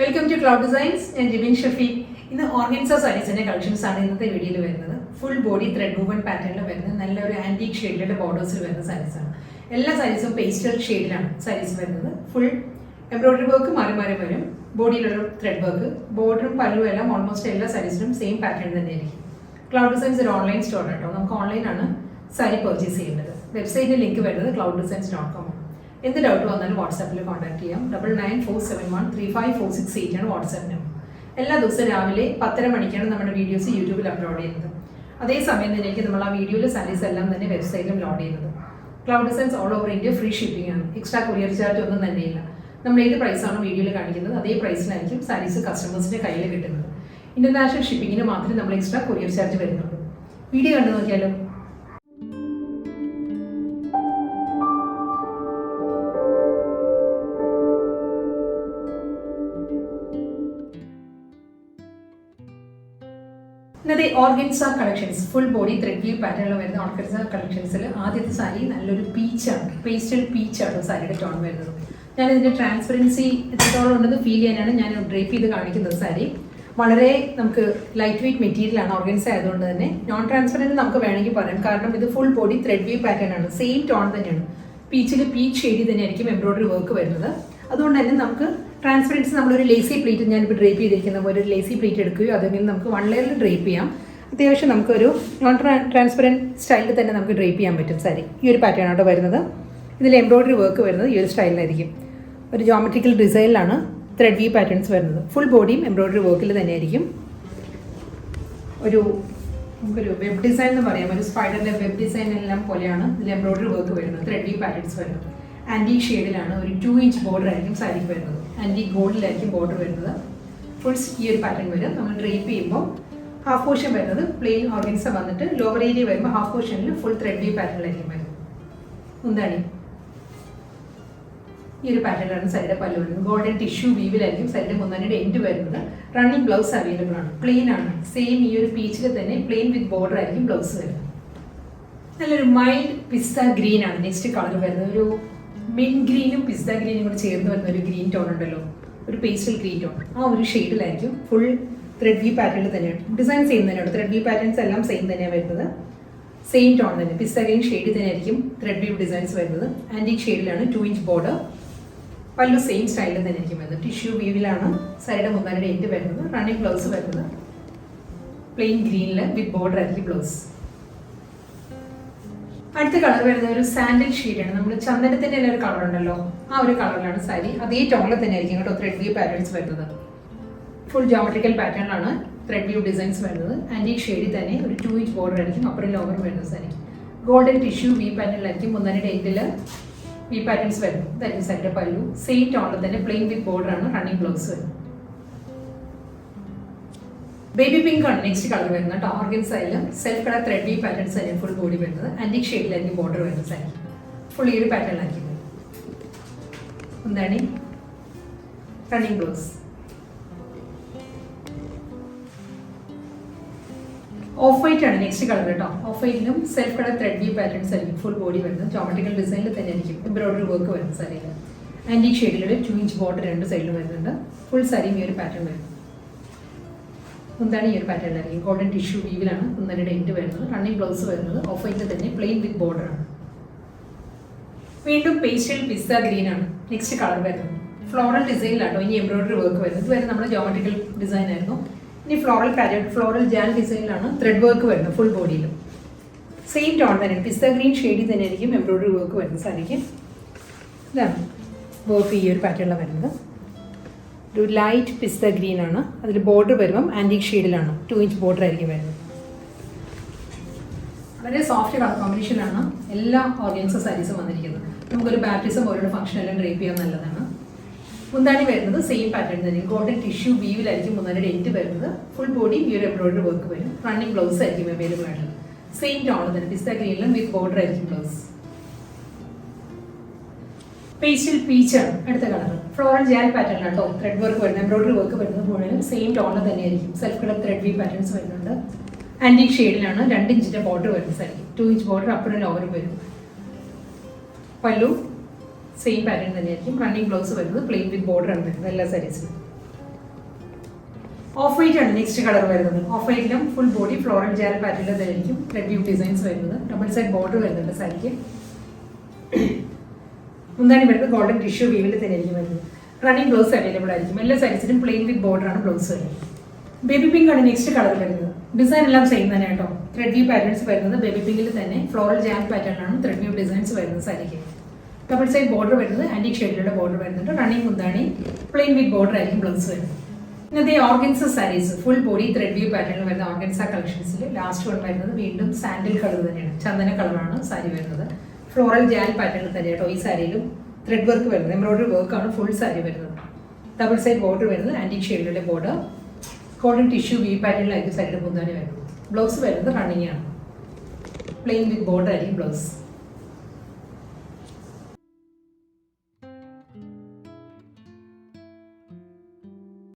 Welcome to Cloud Designs and Jibin Shafi. In the Organza Sarees collections are in the video. Full body thread woven pattern and antique shaded borders. All sarees are pastel shade sarees. Full embroidery work, body thread work, border pallu almost all sarees same pattern. Cloud Designs is an online store. Online saree purchase. Website link is clouddesigns.com. In the doubt, WhatsApp contact 9947135468 and WhatsApp number. എല്ലാ ദിവസവും രാവിലെ 10:30 മണിക്കാണ് നമ്മുടെ videos യൂട്യൂബിൽ upload ചെയ്യുന്നത്. അതേ സമയം തന്നെ നമ്മൾ ആ വീഡിയോയിലെ സാരീസ് എല്ലാം തന്നെ വെബ്സൈറ്റിലും ലോഡ് ചെയ്യുന്നത്. Cloud designs all over India free shipping ആണ്. എക്സ്ട്രാ കൊറിയർ ചാർജ് ഒന്നും തന്നെയില്ല. നമ്മൾ ഏത് പ്രൈസാണോ വീഡിയോയിൽ കാണിക്കുന്നത് അതേ പ്രൈസിനായിരിക്കും സാരീസ് കസ്റ്റമേഴ്സിന്റെ കയ്യിൽ കിട്ടുന്നത്. ഇന്റർനാഷണൽ ഷിപ്പിങ്ങിന് മാത്രമേ നമ്മൾ എക്സ്ട്രാ കൊറിയർ ചാർജ് വരുന്നുള്ളൂ. വീഡിയോ കണ്ടു നോക്കിയാലോ. The Organza collections, full body thread weave pattern of the Organza collections. Aditya saree, nallori peach, pastel peach saree tone വരുന്നത്. ഞാൻ ഇതിന്റെ ട്രാൻസ്പെറൻസി എത്രത്തോളം ഉണ്ടെന്ന് ഫീൽ ചെയ്യാനാണ് ഞാൻ ഡ്രേപ്പ് ചെയ്ത് കാണിക്കുന്നത്. സാരി വളരെ നമുക്ക് ലൈറ്റ് വെയിറ്റ് മെറ്റീരിയൽ ആണ് ഓർഗൻസ ആയതുകൊണ്ട് തന്നെ നോൺ ട്രാൻസ്പെറൻറ്റ് നമുക്ക് വേണമെങ്കിൽ പറയാം. കാരണം ഇത് full body thread we've pattern ആണ്. സെയിം ടോൺ തന്നെയാണ്. പീച്ചിൽ പീച്ച് ഷെയ്ഡിൽ തന്നെയായിരിക്കും എംബ്രോയിഡറി വർക്ക് വരുന്നത്. അതുകൊണ്ട് തന്നെ നമുക്ക് ട്രാൻസ്പെറൻസി നമ്മളൊരു ലേസി പ്ലേറ്റ് ഞാനിപ്പോൾ ഡ്രേപ്പ് ചെയ്തിരിക്കുന്ന പോലെ ഒരു ലേസി പ്ലേറ്റ് എടുക്കുകയോ അതെങ്കിൽ നമുക്ക് വൺ ലെയറിൽ ഡ്രേപ്പ് ചെയ്യാം. അത്യാവശ്യം നമുക്കൊരു നോൺ ട്രാൻസ്പെറൻറ്റ് സ്റ്റൈലിൽ തന്നെ നമുക്ക് ഡ്രേപ്പ് ചെയ്യാൻ പറ്റും സാരി. ഈ ഒരു പാറ്റേൺ ആട്ടോ വരുന്നത്. ഇതിൽ എംബ്രോയിഡറി വർക്ക് വരുന്നത് ഈ ഒരു സ്റ്റൈലിലായിരിക്കും. ഒരു ജോമെട്രിക്കൽ ഡിസൈനിലാണ് ത്രെഡ് വീവ് പാറ്റേൺസ് വരുന്നത്. ഫുൾ ബോഡിയും എംബ്രോയിഡറി വർക്കിൽ തന്നെയായിരിക്കും. നമുക്കൊരു വെബ് ഡിസൈൻ എന്ന് പറയാം. ഒരു സ്പൈഡറിൻ്റെ വെബ് ഡിസൈൻ എല്ലാം പോലെയാണ് ഇതിൽ എംബ്രോയിഡറി വർക്ക് വരുന്നത്. ത്രെഡ് വീവ് പാറ്റേൺസ് വരുന്നത് ആൻറ്റീക് ഷെയ്ഡിലാണ്. ഒരു 2 ഇഞ്ച് ബോർഡർ ആയിരിക്കും സാരിക്ക് വരുന്നത്. ആൻറ്റീക് ഗോൾഡിലായിരിക്കും ബോർഡർ വരുന്നത്. ഫുൾ ഈ ഒരു പാറ്റേൺ വരും. നമ്മൾ ഡ്രേപ്പ് ചെയ്യുമ്പോൾ ഹാഫ് പോർഷൻ വരുന്നത് പ്ലെയിൻ ഓർഗൻസ വന്നിട്ട് ലോവർ ഏരിയ വരുമ്പോൾ ഹാഫ് പോർഷനിൽ ഫുൾ ത്രെഡ് വീവ് പാറ്റേണിലായിരിക്കും വരുന്നത്. മുന്താണി ഈ ഒരു പാറ്റേണിലാണ് സാരിയുടെ പല്ല് വരുന്നത്. ഗോൾഡൻ ടിഷ്യൂ വീവിലായിരിക്കും സാരിയുടെ മുന്താണിയുടെ എൻഡ് വരുന്നത്. റണ്ണിങ് ബ്ലൗസ് അവൈലബിൾ ആണ്. പ്ലെയിൻ ആണ്. സെയിം ഈ ഒരു പീച്ചിൽ തന്നെ പ്ലെയിൻ വിത്ത് ബോർഡർ ആയിരിക്കും ബ്ലൗസ് വരുന്നത്. നല്ലൊരു മൈൽഡ് പിസ്ത ഗ്രീൻ ആണ് നെക്സ്റ്റ് കളർ വരുന്നത്. ഒരു മിൻ ഗ്രീനും പിസ്ത ഗ്രീനും കൂടെ ചേർന്ന് വരുന്ന ഒരു ഗ്രീൻ ടോൺ ഉണ്ടല്ലോ, ഒരു പേസ്റ്റൽ ഗ്രീൻ ടോൺ. ആ ഒരു ഷെയ്ഡിലായിരിക്കും. ഫുൾ ത്രെഡ് വീവ് പാറ്റേണിൽ തന്നെയാണ് ഡിസൈൻ സെയിം തന്നെയാണ്. ത്രെഡ് വീവ് പാറ്റേൺസ് എല്ലാം സെയിം തന്നെയാണ് വരുന്നത്. സെയിം ടോൺ തന്നെ പിസ്ത ഗ്രീൻ ഷെയ്ഡിൽ തന്നെയായിരിക്കും ത്രെഡ് വീവ് ഡിസൈൻസ് വരുന്നത്. ആൻറ്റീക് ഷെയ്ഡിലാണ്. 2 ഇഞ്ച് ബോർഡർ. പല്ലു സെയിം സ്റ്റൈലിൽ തന്നെ ആയിരിക്കും വരുന്നത്. ടിഷ്യൂ വീവിലാണ് സാരിയുടെ മുന്താണിയുടെ എൻഡ് വരുന്നത്. റണ്ണിങ് ബ്ലൗസ് വരുന്നത് പ്ലെയിൻ ഗ്രീനിൽ വിത്ത് ബോർഡർ ആയിരിക്കും ബ്ലൗസ്. അടുത്ത കളർ വരുന്നത് ഒരു സാൻഡൽ ഷെയ്ഡാണ്. നമ്മൾ ചന്ദനത്തിൻ്റെ തന്നെ ഒരു കളർ ഉണ്ടല്ലോ, ആ ഒരു കളറിലാണ് സാരി. അതേ ടോണിൽ തന്നെ ആയിരിക്കും കേട്ടോ ത്രെഡ് വ്യൂ പാറ്റേൺസ് വരുന്നത്. ഫുൾ ജോമെട്രിക്കൽ പാറ്റേണിലാണ് ത്രെഡ് വ്യൂ ഡിസൈൻസ് വരുന്നത്. ആൻറ്റീക് ഷെയ്ഡിൽ തന്നെ ഒരു 2 ഇഞ്ച് ബോർഡർ ആയിരിക്കും അപ്പറും ലോവറും വരുന്നത് സാരി. ഗോൾഡൻ ടിഷ്യൂ വി പാറ്റേണിലായിരിക്കും മുന്താണിയുടെ എൻഡിൽ വി പാറ്റേൺസ് വരുന്നത്. ഇതായിരിക്കും സാരിയുടെ പല്ലു. സെയിം ടോണിൽ തന്നെ പ്ലെയിൻ വിത്ത് ബോർഡർ ആണ്. റണ്ണിങ് ബ്ലൗസ് വരുന്നത്. ബേബി പിങ്ക് ആണ് നെക്സ്റ്റ് കളർ വരുന്നത് കേട്ടോ. ഓർഗൻസയിലും self colour thread weave patterns തന്നെ ഫുൾ ബോഡി വരുന്നത്. ആൻറ്റീക് ഷെയ്ഡിലായിരിക്കും ബോർഡർ വരുന്നത് സാരി. ഫുൾ ഈ ഒരു പാറ്റേണിലായിരിക്കും. എന്താണ് റണ്ണിങ് ബ്ലൗസ്. ഓഫ് വൈറ്റ് ആണ് നെക്സ്റ്റ് കളർ കേട്ടോ. ഓഫ് വൈറ്റിലും self colour thread weave patterns ആയിരിക്കും ഫുൾ ബോഡി വരുന്നത്. ജോമെട്രിക്കൽ ഡിസൈനിൽ തന്നെ ആയിരിക്കും എംബ്രോയിഡറി വർക്ക് വരുന്നത് സാരിയിൽ. ആൻറ്റീക് ഷെയ്ഡിലൊരു 2 ഇഞ്ച് ബോർഡർ രണ്ട് സൈഡിലും വരുന്നുണ്ട്. ഫുൾ സാരിയും ഈ ഒരു പാറ്റേൺ വരുന്നത്. മുന്താണി ഈ ഒരു പാറ്റേണിലായിരിക്കും. ഗോൾഡൻ ടിഷ്യൂ വീവിലാണ് മുന്താണിയുടെ എൻഡ് വരുന്നത്. റണ്ണിങ് ബ്ലൗസ് വരുന്നത് ഓഫ് വൈറ്റിൽ തന്നെ പ്ലെയിൻ വിത്ത് ബോർഡർ ആണ്. വീണ്ടും പേസ്റ്റൽ പിസ്ത ഗ്രീൻ ആണ് നെക്സ്റ്റ് കളർ വരുന്നത്. ഫ്ലോറൽ ഡിസൈനിലാട്ടോ ഇനി എംബ്രോയിഡറി വർക്ക് വരുന്നത്. ഇതുവരെ നമ്മുടെ ജോമെട്രിക്കൽ ഡിസൈൻ ആയിരുന്നു. ഇനി ഫ്ലോറൽ പാറ്റേൺ ഫ്ലോറൽ ജാൻ ഡിസൈനിലാണ് ത്രെഡ് വർക്ക് വരുന്നത് ഫുൾ ബോഡിയിലും. സെയിം ടോൺ തന്നെയാണ്. പിസ്ത ഗ്രീൻ ഷെയ്ഡിൽ തന്നെ ആയിരിക്കും എംബ്രോയിഡറി വർക്ക് വരുന്നത് സാരിക്ക്. ഇതാണ് വർക്ക് ഈ ഒരു പാറ്റേണിലാണ് വരുന്നത്. ഒരു ലൈറ്റ് പിസ്ത ഗ്രീൻ ആണ്. അതിൽ ബോർഡർ വരുമ്പം ആൻറ്റീക് ഷെയ്ഡിലാണ്. 2 ഇഞ്ച് ബോർഡർ ആയിരിക്കും വരുന്നത്. വളരെ സോഫ്റ്റ് കളർ കോമ്പിനേഷനാണ് എല്ലാ ഓർഗൻസ സാരീസും വന്നിരിക്കുന്നത്. നമുക്കൊരു ബാപ്റ്റിസം പോലുള്ള ഫംഗ്ഷൻ എല്ലാം ഡ്രേപ്പ് ചെയ്യാൻ നല്ലതാണ്. മുന്താണി വരുന്നത് സെയിം പാറ്റേൺ തന്നെ. ഗോൾഡൻ ടിഷ്യൂ വീവിലായിരിക്കും മുന്താണിയുടെ എൻഡ് വരുന്നത്. ഫുൾ ബോഡി ഈ ഒരു എംബ്രോയിഡറി വർക്ക് വരും. റണ്ണിങ് ബ്ലൗസ് ആയിരിക്കും അവൈലബിൾ ആയിട്ടുള്ളത്. സെയിം ടോൺ തന്നെ പിസ്ത ഗ്രീനിലും വിത്ത് ബോർഡർ ആയിരിക്കും ബ്ലൗസ്. പേസ്റ്റൽ പീച്ച് ആണ് അടുത്ത കളർ. ഫ്ലോറൽ ജാൽ പാറ്റേൺ ആട്ടോ ത്രെഡ് വർക്ക് വരുന്നത്. എംബ്രോയിഡറി വർക്ക് വരുന്നത് മുഴുവനും സെയിം ടോണിൽ തന്നെയായിരിക്കും. Self colour thread weave patterns വരുന്നുണ്ട്. ആൻറ്റീക് ഷെയ്ഡിലാണ്. 2 ഇഞ്ചിൻ്റെ ബോർഡർ വരുന്നത് സാരി. 2 ഇഞ്ച് ബോർഡർ അപ്പറും ലോവറും വരും. പല്ലു സെയിം പാറ്റേൺ തന്നെയായിരിക്കും. റണ്ണിങ് ബ്ലൗസ് വരുന്നത് പ്ലെയിൻ വിത്ത് ബോർഡർ ആണ് വരുന്നത് എല്ലാ സാരീസിലും. ഓഫ് വൈറ്റ് ആണ് നെക്സ്റ്റ് കളർ വരുന്നത്. ഓഫ് വൈറ്റിലും ഫുൾ ബോഡി ഫ്ലോറൽ ജാൽ പാറ്റേണിൽ തന്നെയായിരിക്കും ത്രെഡ് വ്യൂ ഡിസൈൻസ് വരുന്നത്. ഡബിൾ സൈഡ് ബോർഡർ വരുന്നുണ്ട് സാരിക്ക്. മുന്താണി വരുന്നത് ഗോൾഡൻ ടിഷ്യൂ വീവിൽ തന്നെയായിരിക്കും വരുന്നത്. റണ്ണിങ് ബ്ലൗസ് അവൈലബിൾ ആയിരിക്കും. എല്ലാ സൈസിലും പ്ലെയിൻ വിത്ത് ബോർഡറാണ് ബ്ലൗസ് വരുന്നത്. ബേബി പിങ്ക് ആണ് നെക്സ്റ്റ് കളർ വരുന്നത്. ഡിസൈൻ എല്ലാം സെയിം തന്നെ കേട്ടോ. ത്രെഡ് വ്യൂ പാറ്റേൺസ് വരുന്നത് ബേബി പിങ്കിൽ തന്നെ ഫ്ലോറൽ ജാൽ പാറ്റേണാണ് ത്രെഡ് വ്യൂ ഡിസൈൻസ് വരുന്നത് സാരിക്ക്. ഡബിൾ സൈഡ് ബോർഡർ വരുന്നത് ആന്റിക് ഷെയ്ഡിലുള്ള ബോർഡർ വരുന്നുണ്ട്. റണ്ണിങ് മുന്താണി പ്ലെയിൻ വിത്ത് ബോർഡർ ആയിരിക്കും ബ്ലൗസ് വരുന്നത്. ഇന്നത്തെ organza sarees full body thread view പാറ്റേണിൽ വരുന്ന ഓർഗൻസ കളക്ഷൻസിൽ ലാസ്റ്റ് വൺ വരുന്നത് വീണ്ടും സാൻഡിൽ കളർ തന്നെയാണ്. ചന്ദന കളറാണ് സാരി വരുന്നത്. ഫ്ലോറൽ ജാൽ പാറ്റേണിൽ തന്നെ കേട്ടോ. ഈ സാരിയിലും ത്രെഡ് വർക്ക് വരുന്നത് എംബ്രോയിഡറി വർക്കാണ് ഫുൾ സാരി വരുന്നത്. ഡബിൾ സൈഡ് ബോർഡർ വരുന്നത് ആന്റിക് ഷെയ്ഡിലുള്ള ബോർഡർ. ഗോൾഡൻ ടിഷ്യൂ വി പാറ്റേണിലായിരിക്കും സാരിയുടെ മുന്താണി വരുന്നത്. ബ്ലൗസ് വരുന്നത് റണ്ണിങ് ആണ്. പ്ലെയിൻ വിത്ത് ബോർഡർ ആയിരിക്കും ബ്ലൗസ്.